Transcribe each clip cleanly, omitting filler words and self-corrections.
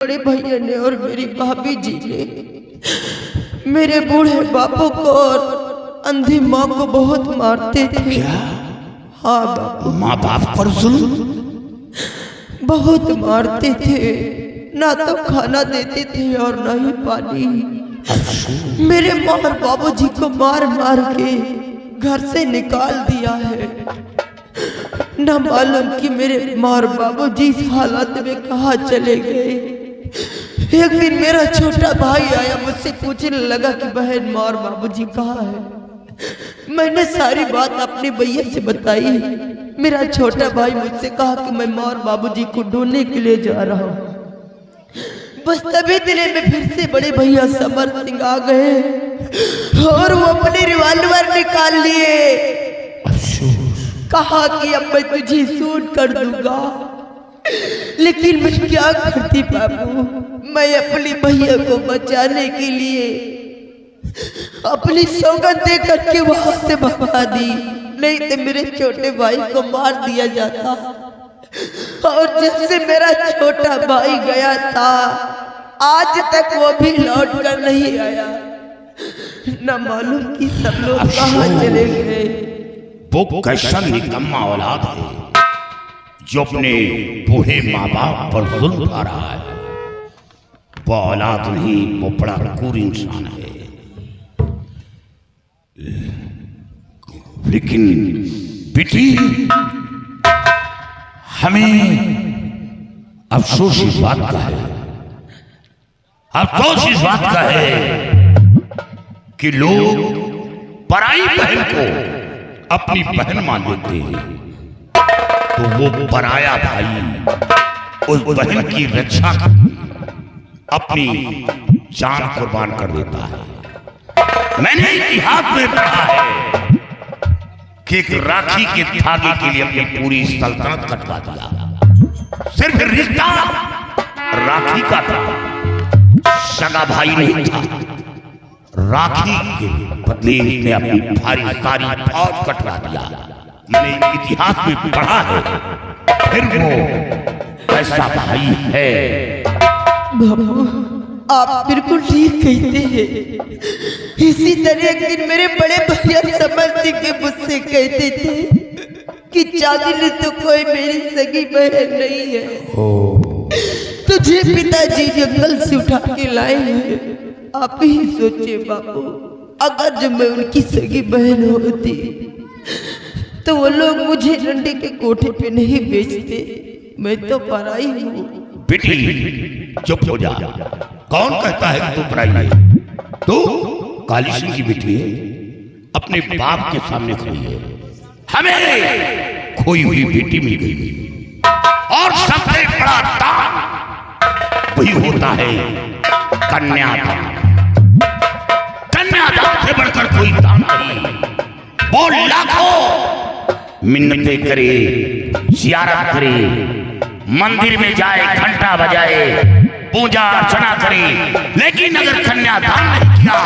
बड़े भैया ने और मेरी भाभी जी ने मेरे बूढ़े बापू को और अंधी माँ को बहुत मारते थे। हाँ बापू, माँ बाप पर जुल्म बहुत मारते थे, ना तो खाना देते थे और ना ही पानी। मेरे माँ और बाबूजी को मार मार के घर से निकाल दिया है। ना मालूम कि मेरे माँ और बाबूजी इस हालत में कहाँ चले गए। एक दिन मेरा छोटा भाई आया, मुझसे पूछने लगा कि बहन माँ और बाबूजी कहाँ है। मैंने सारी बात अपने भैया से बताई। मेरा छोटा भाई मुझसे कहा कि मैं माँ और बाबूजी को ढूंढने के लिए जा रहा हूँ। बस तभी दिने में फिर से बड़े भैया समर सिंह आ गए और वो अपने रिवॉल्वर निकाल लिए। कहा कि अब मैं तुझे शूट कर दूंगा। लेकिन मैं क्या करती बाबू, मैं अपनी भैया को बचाने के लिए अपनी सौगंध दे करके वहां से भगा दी, नहीं तो मेरे छोटे भाई को मार दिया जाता। और जब से मेरा छोटा भाई गया था आज तक वो भी लौट कर नहीं आया। न मालूम कि सब लोग कहाँ चले गए। वो कैसा निकम्मा औलाद है जो अपने बूढ़े माँ बाप पर जुल्म आ रहा है। वो औलाद नहीं, वो बड़ा क्रूर इंसान है। लेकिन बेटी, हमें अफसोस इस बात का है, अफसोस इस बात का है कि लोग पराई बहन को अपनी बहन मान लेते हैं, तो वो पराया भाई उस बहन की रक्षा अपनी जान कुर्बान कर देता है। मैंने इतिहास में पढ़ा है कि एक राखी के धागे के लिए अपनी पूरी सल्तनत कटवा दिया। सिर्फ रिश्ता राखी का था, सगा भाई नहीं था। राखी के बदले उसने अपनी भारी सारी फौज कटवा दिया। मैंने इतिहास में पढ़ा है। फिर वो ऐसा भाई है। बाबू, आप बिल्कुल ठीक कहते हैं। इसी तरह एक दिन मेरे बड़े भैया समर सिंह के मुझसे कहते थे कि चांदनी तो कोई मेरी सगी बहन नहीं है, तुझे पिताजी जंगल से उठा के लाए हैं। आप ही सोचे बाबू, अगर जो मैं उनकी सगी बहन होती तो वो लोग मुझे डंडे के कोठे पे नहीं बेचते। मैं तो पराई हूँ। बेटी चुप हो जा। कौन कहता है कि तू पराई है? तू काली सिंह की बेटी है, अपने बाप के सामने खड़ी है। हमें खोई हुई बेटी मिल गई और सबसे बड़ा दान वही होता है कन्यादान। कन्यादान से बढ़कर कोई दान नहीं। वो लाखों मिन्नतें करे, जियारत करे, मंदिर में जाए, घंटा बजाए, पूजा अर्चना करे, लेकिन अगर कन्यादान नहीं किया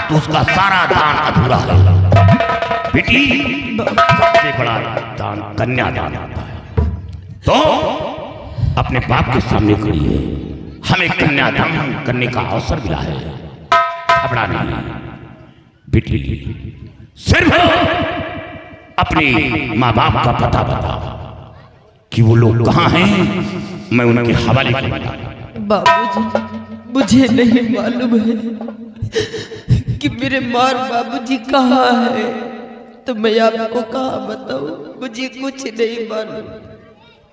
तो उसका सारा दान अधूरा है। बेटी, सबसे बड़ा दान कन्यादान होता है। तो अपने बाप के सामने खड़ी है, हमें कन्यादान करने का अवसर मिला है। घबरा नहीं बेटी, सिर्फ अपने माँ बाप का पता बता कि वो लोग कहाँ हैं, मैं उनके हवाले करूंगा। बाबूजी, मुझे नहीं मालूम है कि मेरे माँ और बाबूजी कहाँ है, तो मैं आपको कहाँ बताऊं। मुझे कुछ नहीं मालूम।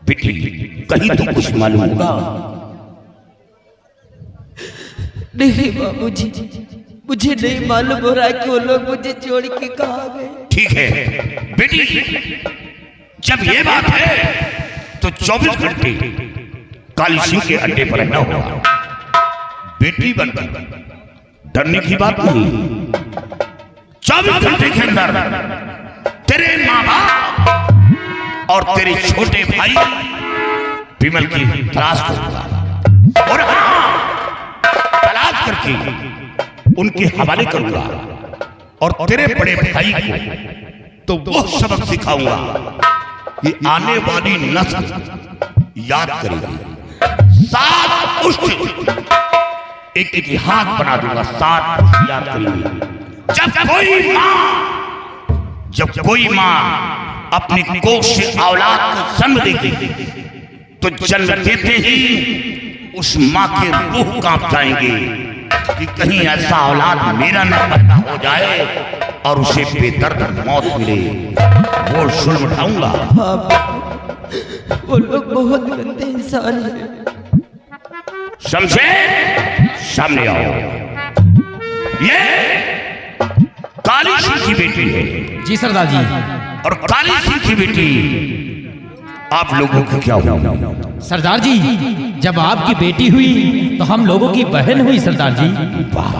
बेटी, कहीं तो कुछ मालूम होगा। नहीं बाबूजी, मुझे नहीं मालूम हो रहा कि वो लोग मुझे छोड़ के कहाँ गए। ठीक है बेटी, जब ये बात है तो 24 घंटे काली सिंह के अड्डे पर रहना होगा। बेटी बनकर डरने की बात नहीं। 24 घंटे के अंदर तेरे माँ बाप और तेरे छोटे भाई विमल की तलाश करूंगा और हाँ, तलाश करके उनके हवाले करूंगा और तेरे बड़े भाई को तो वो सबक सिखाऊंगा कि आने वाली नस्ल याद करेगी। 7 पुष्ट एक इतिहास बना दूंगा। 7 पुरुष याद करिए। जब कोई माँ अपनी कोख से औलाद को जन्म देगी तो जन्म देते ही उस माँ के रूह कांप जाएंगे कि कहीं ऐसा औलाद मेरा न पैदा हो जाए और उसे बेदर्द मौत मिले। वो जुल्म उठाऊंगा। हाँ, वो लोग बहुत गंदे इंसान हैं। शमशेर सामने आओ। ये काली सिंह की बेटी है। जी सरदार जी। और काली सिंह की बेटी आप लोगों को क्या हुआ? सरदार जी, जब आपकी बेटी हुई तो हम लोगों की बहन हुई सरदार जी। वाह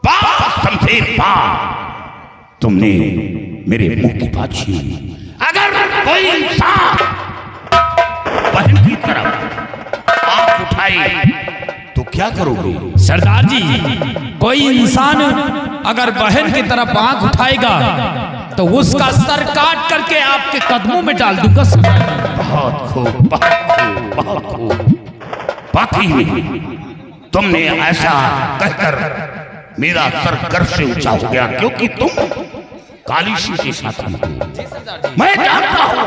वाह शमशेर वाह, तुमने मेरे मुंह की बात छीनी। अगर कोई इंसान बहन की तरफ आंख उठाए तो क्या करोगे? सरदार जी, कोई इंसान अगर बहन की तरफ आंख उठाएगा तो उसका सर काट करके आपके कदमों में डाल दूंगा सरदार जी। बहुत खूब, बहुत खूब, बहुत खूब। बाकी तुमने ऐसा कहकर मेरा सर गर्व से ऊंचा हो गया क्योंकि तुम काली सिंह के साथी हो। मैं जानता हूं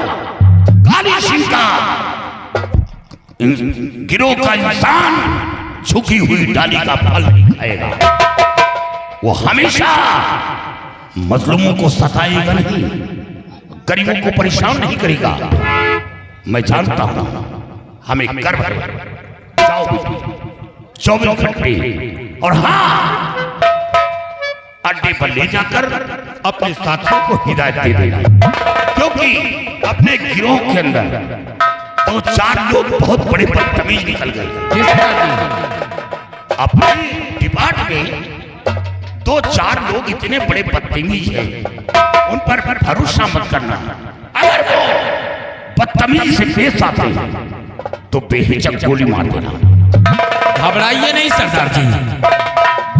काली सिंह का गिरोह का इंसान झुकी हुई डाली का फल नहीं खाएगा। वो हमेशा मजलूमों को सताएगा नहीं, गरीबों को परेशान नहीं करेगा। मैं जानता हूं, हमें गर्व है। जाओ बेटी, 24 घंटे और हाँ, अड्डे पर ले जाकर अपने साथियों को हिदायत दे देना क्योंकि अपने गिरोह के अंदर 2-4 लोग बहुत बड़े बदतमीज निकल गए। अपने डिपार्टमेंट में 2-4 लोग इतने बड़े बदतमीज हैं, उन पर भरोसा मत करना। अगर वो बदतमीज से पेश आते हैं तो बेहिचक गोली मार देना। घबराइए नहीं सरदार जी,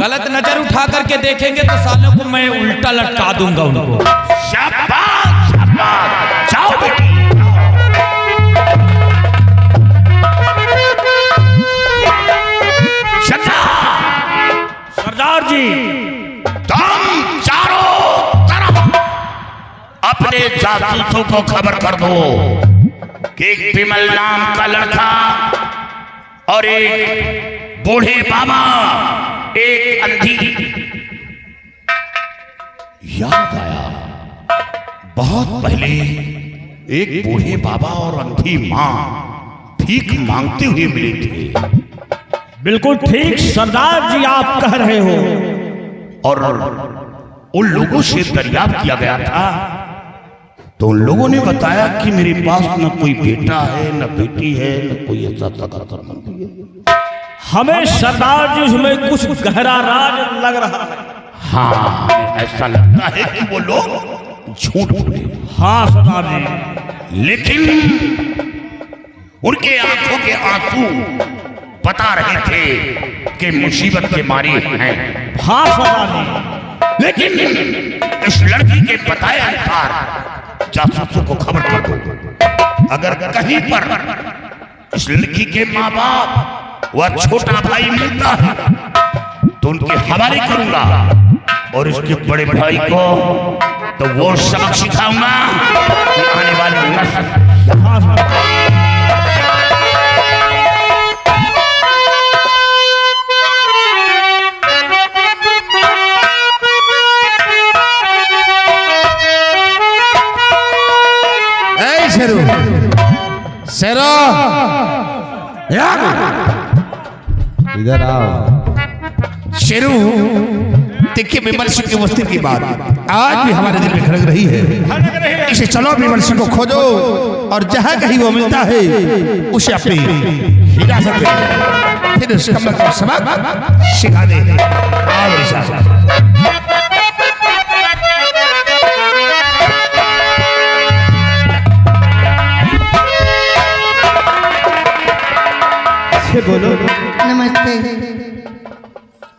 गलत नजर उठा करके देखेंगे तो सालों को मैं उल्टा लटका दूंगा उनको। शाबाश शाबाश, जाओ बेटी। सरदार जी, तुम चारों तरफ अपने जासूसों को खबर कर दो कि एक विमल नाम का लड़का और एक बूढ़े बाबा, एक अंधी। याद आया, बहुत पहले एक बूढ़े बाबा और अंधी मां भीख मांगते हुए मिले थे। बिल्कुल ठीक सरदार जी आप कह रहे हो। और उन लोगों से दरियाफ्त किया गया था तो उन लोगों ने बताया कि मेरे पास न कोई बेटा है, न बेटी है, न कोई ऐसा सगा संबंधी है। हमें सरदार जी उसमें कुछ गहरा राज लग रहा है। हाँ, ऐसा लगता है कि वो लोग झूठ बोले। हाँ सरदार जी, लेकिन उनके आंखों के आंसू बता रहे थे कि मुसीबत के मारे हैं। हाँ सरदार जी, लेकिन इस लड़की के बताए अनुसार जासूसों को खबर कर दो। अगर कहीं पर इस लड़की के माँ बाप व छोटा भाई मिलता है तो उनके हवाले करूंगा और इसके बड़े भाई को तो वो सबक सिखाऊंगा कि आने वाली नस्ल। हाँ सरदार। शेरो इधर आओ। शेरू, देखिए विमल सिंह के मस्तिष्क की बात आज भी हमारे दिल में खड़क रही है। इसे चलो विमल सिंह को खोजो और जहां कहीं वो मिलता है उसे अपनी हिरासत में फिर उसका सबक सिखा दे। आओ